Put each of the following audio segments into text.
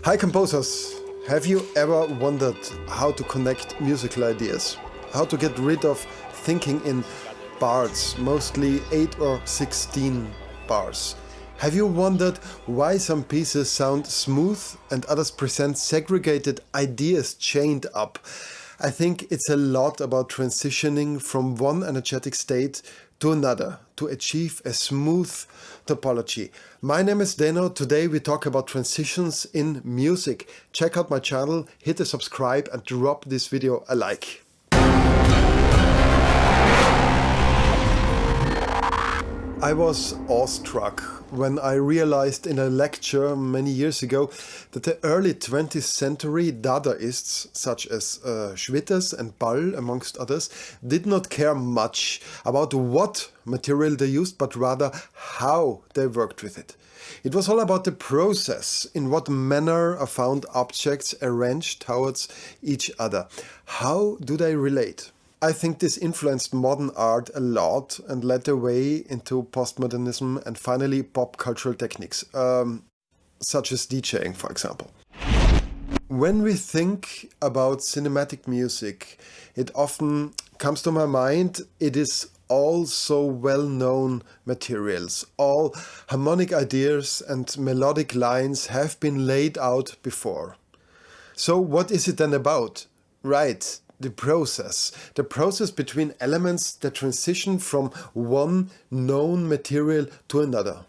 Hi composers, have you ever wondered how to connect musical ideas? How to get rid of thinking in bars, mostly 8 or 16 bars? Have you wondered why some pieces sound smooth and others present segregated ideas chained up? I think it's a lot about transitioning from one energetic state to another to achieve a smooth topology. My name is Deno. Today we talk about transitions in music. Check out my channel, hit a subscribe and drop this video a like. I was awestruck when I realized in a lecture many years ago that the early 20th century Dadaists, such as Schwitters and Ball, amongst others, did not care much about what material they used, but rather how they worked with it. It was all about the process, in what manner are found objects arranged towards each other. How do they relate? I think this influenced modern art a lot and led the way into postmodernism and finally pop cultural techniques, such as DJing, for example. When we think about cinematic music, it often comes to my mind it is all so well-known materials. All harmonic ideas and melodic lines have been laid out before. So what is it then about? Right. The process between elements that transition from one known material to another.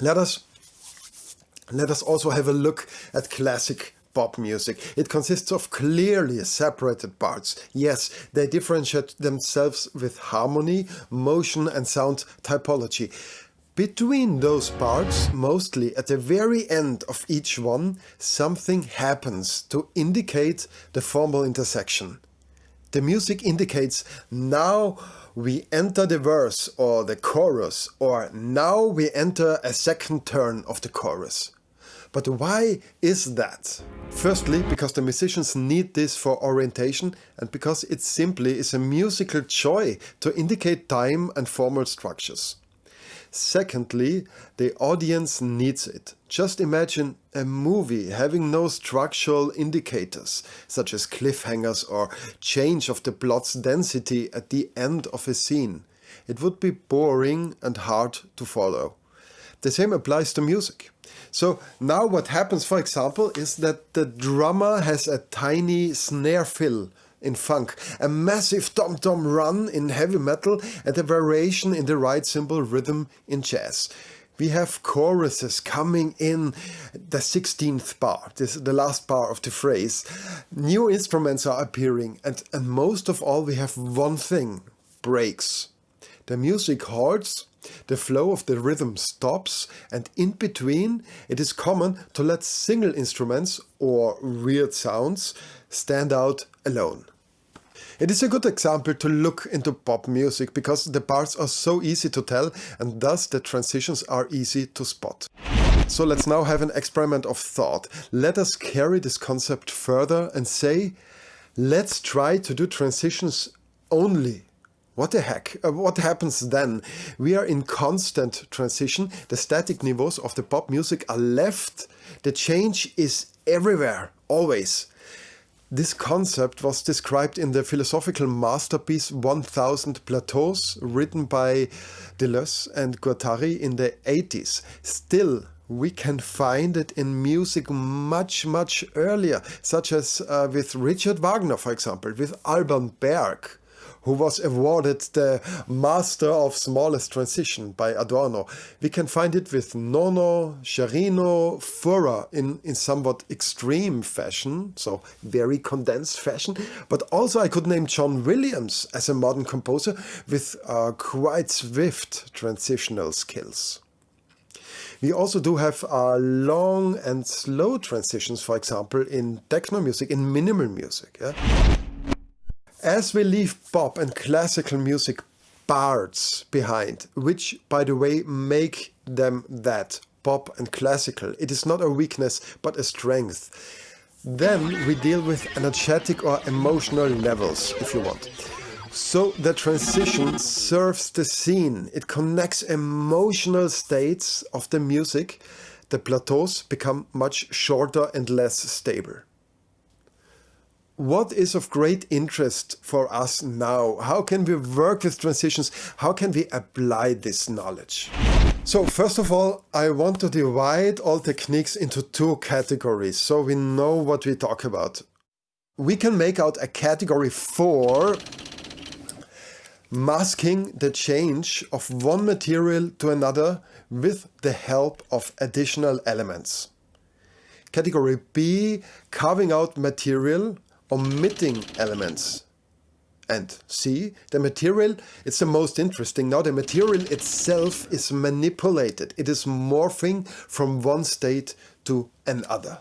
Let us also have a look at classic pop music. It consists of clearly separated parts. Yes, they differentiate themselves with harmony, motion and sound typology. Between those parts, mostly at the very end of each one, something happens to indicate the formal intersection. The music indicates now we enter the verse or the chorus, or now we enter a second turn of the chorus. But why is that? Firstly, because the musicians need this for orientation and because it simply is a musical joy to indicate time and formal structures. Secondly, the audience needs it. Just imagine a movie having no structural indicators, such as cliffhangers or change of the plot's density at the end of a scene. It would be boring and hard to follow. The same applies to music. So now what happens, for example, is that the drummer has a tiny snare fill in funk, a massive tom-tom run in heavy metal and a variation in the right cymbal rhythm in jazz. We have choruses coming in the 16th bar, this is the last bar of the phrase. New instruments are appearing and most of all we have one thing, breaks. The music halts, the flow of the rhythm stops, and in between it is common to let single instruments or weird sounds stand out alone. It is a good example to look into pop music because the parts are so easy to tell and thus the transitions are easy to spot. So let's now have an experiment of thought. Let us carry this concept further and say, let's try to do transitions only. What the heck? What happens then? We are in constant transition. The static niveaus of the pop music are left. The change is everywhere, always. This concept was described in the philosophical masterpiece 1000 Plateaus, written by Deleuze and Guattari in the 80s. Still, we can find it in music much earlier, such as with Richard Wagner, for example, with Alban Berg, who was awarded the Master of Smallest Transition by Adorno. We can find it with Nono, Sciarrino, Furrer in somewhat extreme fashion, so very condensed fashion. But also I could name John Williams as a modern composer with quite swift transitional skills. We also do have long and slow transitions, for example, in techno music, in minimal music. Yeah? As we leave pop and classical music parts behind, which, by the way, make them that, pop and classical, it is not a weakness, but a strength. Then we deal with energetic or emotional levels, if you want. So the transition serves the scene. It connects emotional states of the music. The plateaus become much shorter and less stable. What is of great interest for us now? How can we work with transitions? How can we apply this knowledge? So first of all, I want to divide all techniques into two categories so we know what we talk about. We can make out a category for masking the change of one material to another with the help of additional elements. Category B, carving out material, omitting elements. And C, the material, it's the most interesting. Now the material itself is manipulated. It is morphing from one state to another.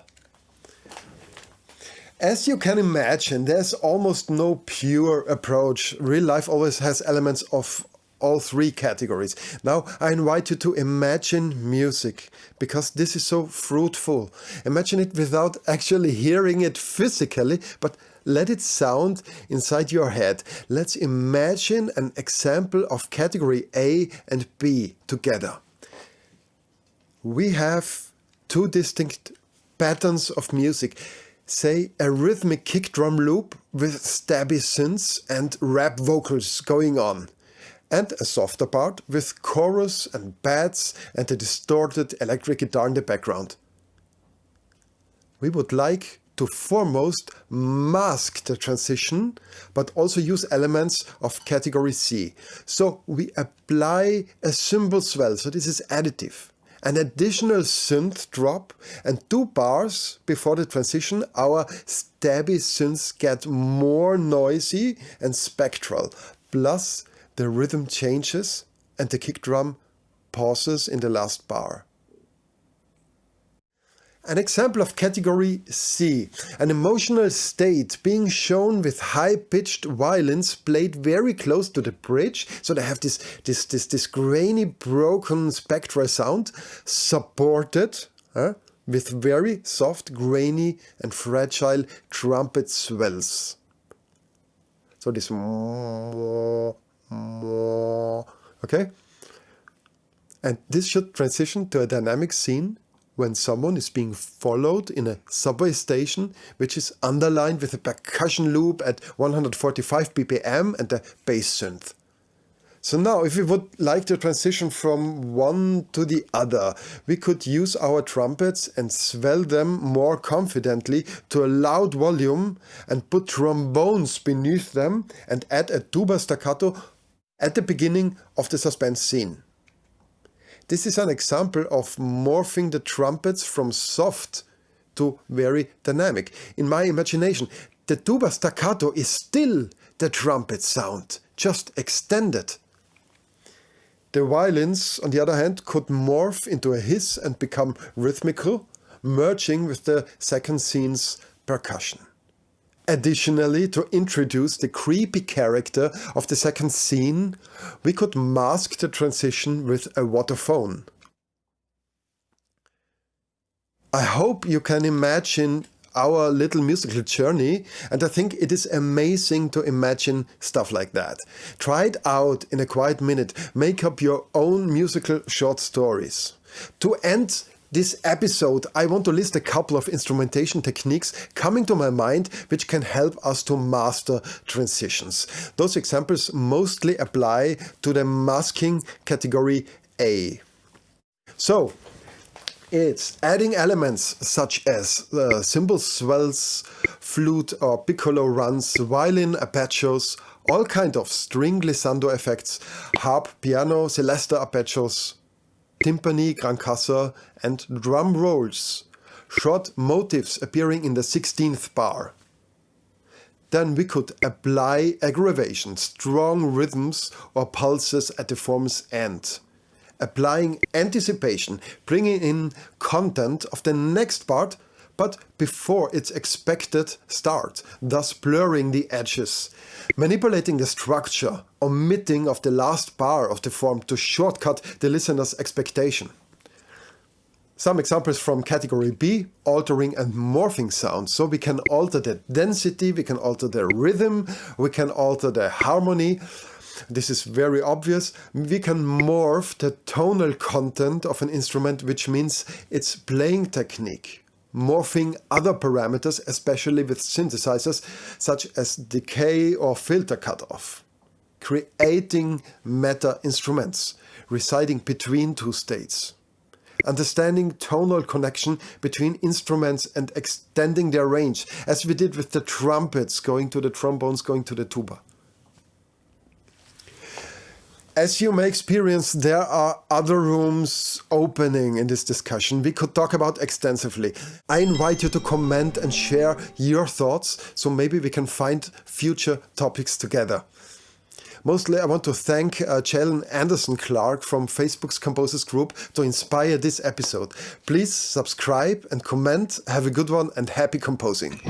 As you can imagine, there's almost no pure approach. Real life always has elements of all three categories. Now I invite you to imagine music, because this is so fruitful. Imagine it without actually hearing it physically, but let it sound inside your head. Let's imagine an example of category A and B together. We have two distinct patterns of music. Say a rhythmic kick drum loop with stabby synths and rap vocals going on. And a softer part with chorus and bads and a distorted electric guitar in the background. We would like to foremost mask the transition, but also use elements of category C. So we apply a cymbal swell, so this is additive. An additional synth drop and 2 bars before the transition, our stabby synths get more noisy and spectral. Plus the rhythm changes and the kick drum pauses in the last bar. An example of category C, an emotional state being shown with high-pitched violins played very close to the bridge, so they have this grainy, broken spectral sound, supported with very soft, grainy and fragile trumpet swells. So this okay? And this should transition to a dynamic scene when someone is being followed in a subway station, which is underlined with a percussion loop at 145 BPM and a bass synth. So now, if we would like to transition from one to the other, we could use our trumpets and swell them more confidently to a loud volume and put trombones beneath them and add a tuba staccato at the beginning of the suspense scene. This is an example of morphing the trumpets from soft to very dynamic. In my imagination, the tuba staccato is still the trumpet sound, just extended. The violins, on the other hand, could morph into a hiss and become rhythmical, merging with the second scene's percussion. Additionally, to introduce the creepy character of the second scene, we could mask the transition with a waterphone. I hope you can imagine our little musical journey, and I think it is amazing to imagine stuff like that. Try it out in a quiet minute. Make up your own musical short stories. To end this episode, I want to list a couple of instrumentation techniques coming to my mind which can help us to master transitions. Those examples mostly apply to the masking category A. So, it's adding elements such as cymbal swells, flute or piccolo runs, violin arpeggios, all kind of string glissando effects, harp, piano, celesta arpeggios, timpani, grancassa and drum rolls, short motifs appearing in the 16th bar. Then we could apply aggravation, strong rhythms or pulses at the form's end. Applying anticipation, bringing in content of the next part, but before its expected start, thus blurring the edges. Manipulating the structure, omitting of the last bar of the form to shortcut the listener's expectation. Some examples from category B, altering and morphing sounds. So we can alter the density, we can alter the rhythm, we can alter the harmony. This is very obvious. We can morph the tonal content of an instrument, which means its playing technique. Morphing other parameters, especially with synthesizers, such as decay or filter cutoff. Creating meta instruments, residing between two states. Understanding tonal connection between instruments and extending their range, as we did with the trumpets, going to the trombones, going to the tuba. As you may experience, there are other rooms opening in this discussion we could talk about extensively. I invite you to comment and share your thoughts, so maybe we can find future topics together. Mostly I want to thank Jalen Anderson-Clark from Facebook's Composers Group to inspire this episode. Please subscribe and comment. Have a good one and happy composing.